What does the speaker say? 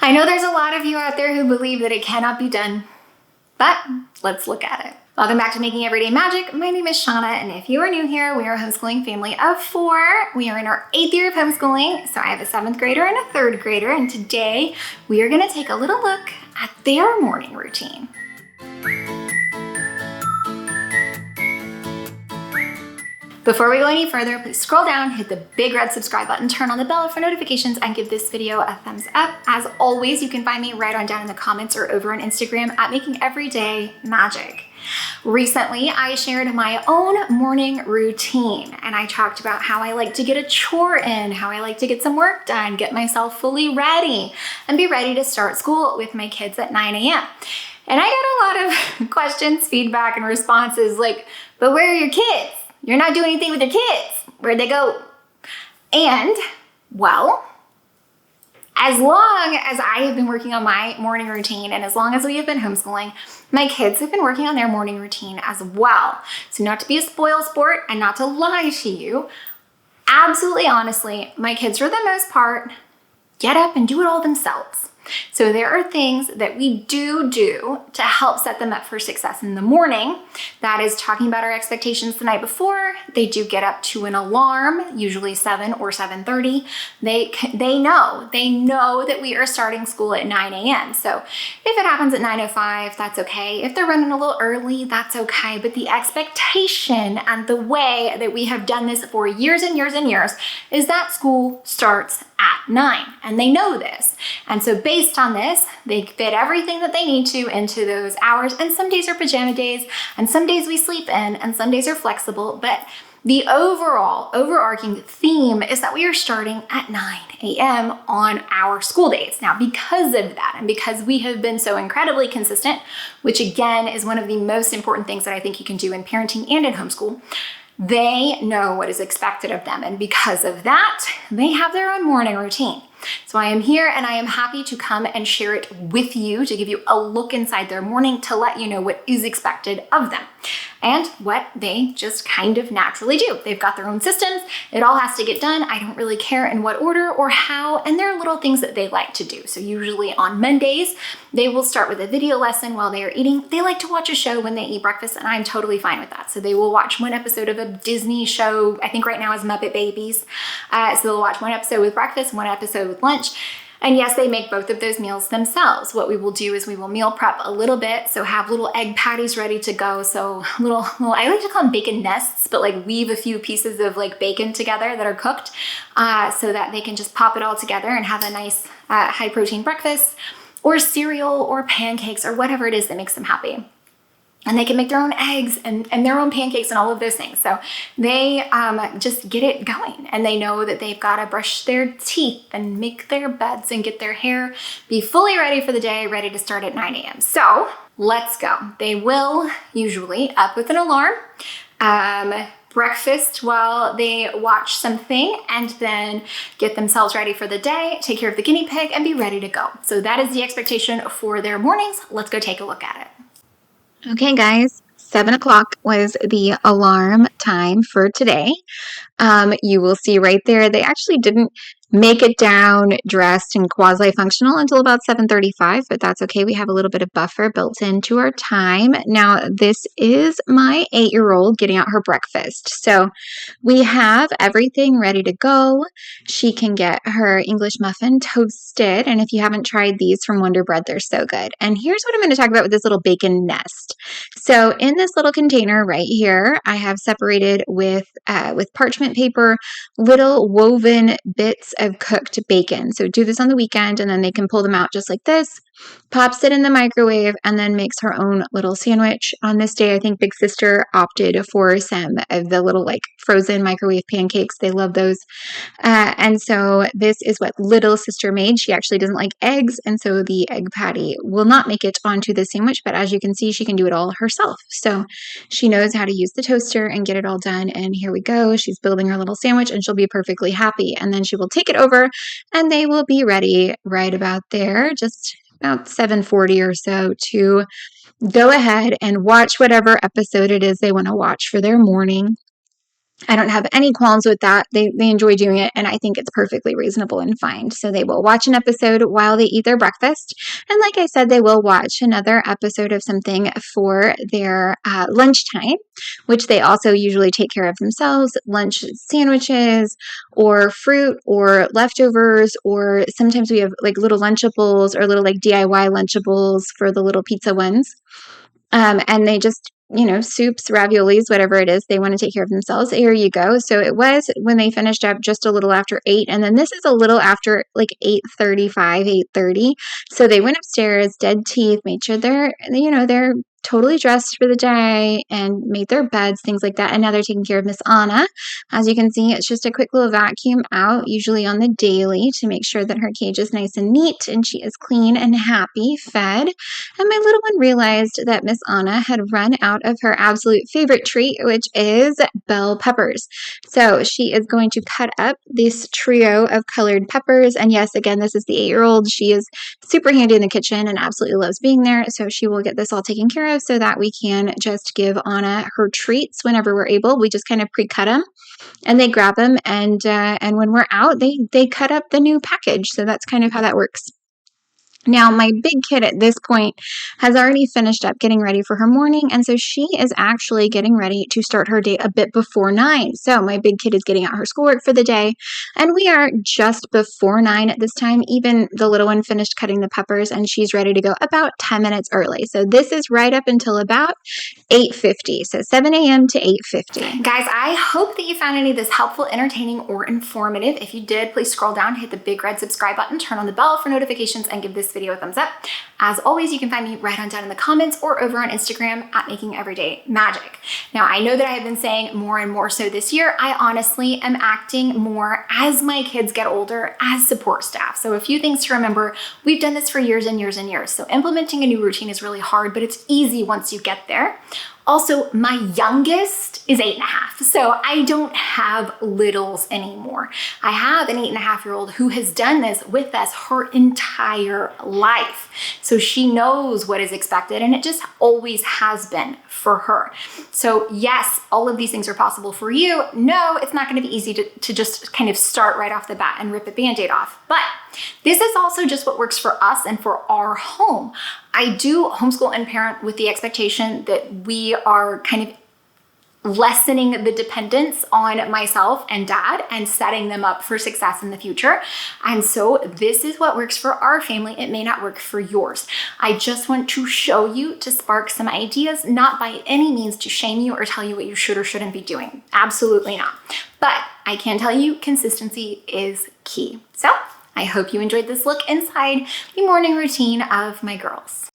I know there's a lot of you out there who believe that it cannot be done, but let's look at it. Welcome back to Making Everyday Magic. My name is Shanna, and if you are new here, we are a homeschooling family of 4. We are in our 8th year of homeschooling, so I have a 7th grader and a 3rd grader, and today we are going to take a little look at their morning routine. Before we go any further, please scroll down, hit the big red subscribe button, turn on the bell for notifications, and give this video a thumbs up. As always, you can find me right on down in the comments or over on Instagram at Making Everyday Magic. Recently, I shared my own morning routine, and I talked about how I like to get a chore in, how I like to get some work done, get myself fully ready, and be ready to start school with my kids at 9 a.m. And I got a lot of questions, feedback, and responses like, but where are your kids? You're not doing anything with your kids. Where'd they go? And, well, as long as I have been working on my morning routine and as long as we have been homeschooling, my kids have been working on their morning routine as well. So not to be a spoil sport and not to lie to you, absolutely honestly, my kids for the most part get up and do it all themselves. So there are things that we do to help set them up for success in the morning. That is talking about our expectations the night before. They do get up to an alarm, usually 7 or 7:30. They know that we are starting school at 9 a.m. So if it happens at 9:05, that's okay. If they're running a little early, that's okay. But the expectation and the way that we have done this for years and years and years is that school starts at 9, and they know this. And so based on this, they fit everything that they need to into those hours. And some days are pajama days, and some days we sleep in, and some days are flexible. But the overall overarching theme is that we are starting at 9 a.m. on our school days. Now, because of that, and because we have been so incredibly consistent, which again is one of the most important things that I think you can do in parenting and in homeschool, they know what is expected of them. And because of that, they have their own morning routine. So I am here and I am happy to come and share it with you, to give you a look inside their morning, to let you know what is expected of them and what they just kind of naturally do. They've got their own systems. It all has to get done. I don't really care in what order or how, and there are little things that they like to do. So usually on Mondays, they will start with a video lesson while they are eating. They like to watch a show when they eat breakfast, and I'm totally fine with that. So they will watch one episode of a Disney show, I think right now is Muppet Babies. So they'll watch one episode with breakfast, one episode with lunch. And yes, they make both of those meals themselves. What we will do is we will meal prep a little bit. So have little egg patties ready to go. So little, I like to call them bacon nests, but like weave a few pieces of like bacon together that are cooked so that they can just pop it all together and have a nice high protein breakfast or cereal or pancakes or whatever it is that makes them happy. And they can make their own eggs and their own pancakes and all of those things. So they just get it going. And they know that they've got to brush their teeth and make their beds and get their hair, be fully ready for the day, ready to start at 9 a.m. So let's go. They will usually up with an alarm, breakfast while they watch something, and then get themselves ready for the day, take care of the guinea pig, and be ready to go. So that is the expectation for their mornings. Let's go take a look at it. Okay, guys, 7 o'clock was the alarm time for today. You will see right there, they actually didn't make it down dressed and quasi-functional until about 7:35, but that's okay. We have a little bit of buffer built into our time. Now, this is my 8-year-old getting out her breakfast. So we have everything ready to go. She can get her English muffin toasted, and if you haven't tried these from Wonder Bread, they're so good. And here's what I'm going to talk about with this little bacon nest. So in this little container right here, I have separated with parchment paper little woven bits of cooked bacon. So do this on the weekend, and then they can pull them out just like this, pops it in the microwave, and then makes her own little sandwich. On this day, I think Big Sister opted for some of the little like frozen microwave pancakes. They love those. And so this is what Little Sister made. She actually doesn't like eggs, and so the egg patty will not make it onto the sandwich, but as you can see, she can do it all herself. So she knows how to use the toaster and get it all done, and here we go. She's building her little sandwich, and she'll be perfectly happy, and then she will take it over, and they will be ready right about there, just about 7:40 or so, to go ahead and watch whatever episode it is they want to watch for their morning. I don't have any qualms with that. They enjoy doing it, and I think it's perfectly reasonable and fine. So they will watch an episode while they eat their breakfast. And like I said, they will watch another episode of something for their lunchtime, which they also usually take care of themselves. Lunch sandwiches or fruit or leftovers, or sometimes we have like little Lunchables or little like DIY Lunchables for the little pizza ones. And they just, soups, raviolis, whatever it is, they want to take care of themselves. Here you go. So it was when they finished up just a little after 8. And then this is a little after like 8:35, 8:30. So they went upstairs, dead teeth, made sure they're totally dressed for the day and made their beds, things like that. And now they're taking care of Miss Anna. As you can see, it's just a quick little vacuum out, usually on the daily, to make sure that her cage is nice and neat and she is clean and happy, fed. And my little one realized that Miss Anna had run out of her absolute favorite treat, which is bell peppers. So she is going to cut up this trio of colored peppers. And yes, again, this is the 8-year-old. She is super handy in the kitchen and absolutely loves being there. So she will get this all taken care of so that we can just give Anna her treats whenever we're able. We just kind of pre-cut them and they grab them. And when we're out, they cut up the new package. So that's kind of how that works. Now, my big kid at this point has already finished up getting ready for her morning, and so she is actually getting ready to start her day a bit before 9. So my big kid is getting out her schoolwork for the day, and we are just before 9 at this time. Even the little one finished cutting the peppers, and she's ready to go about 10 minutes early. So this is right up until about 8:50. So 7 a.m. to 8:50. Guys, I hope that you found any of this helpful, entertaining, or informative. If you did, please scroll down, hit the big red subscribe button, turn on the bell for notifications, and give this video a thumbs up. As always, you can find me right on down in the comments or over on Instagram at Making Everyday Magic. Now, I know that I have been saying more and more so this year. I honestly am acting more as my kids get older as support staff. So a few things to remember. We've done this for years and years and years. So implementing a new routine is really hard, but it's easy once you get there. Also, my youngest is 8.5, so I don't have littles anymore. I have an 8.5-year-old who has done this with us her entire life. So she knows what is expected, and it just always has been for her. So yes, all of these things are possible for you. No, it's not going to be easy to just kind of start right off the bat and rip a Band-Aid off. But this is also just what works for us and for our home. I do homeschool and parent with the expectation that we are kind of lessening the dependence on myself and dad and setting them up for success in the future. And so this is what works for our family. It may not work for yours. I just want to show you, to spark some ideas, not by any means to shame you or tell you what you should or shouldn't be doing. Absolutely not. But I can tell you consistency is key. So I hope you enjoyed this look inside the morning routine of my girls.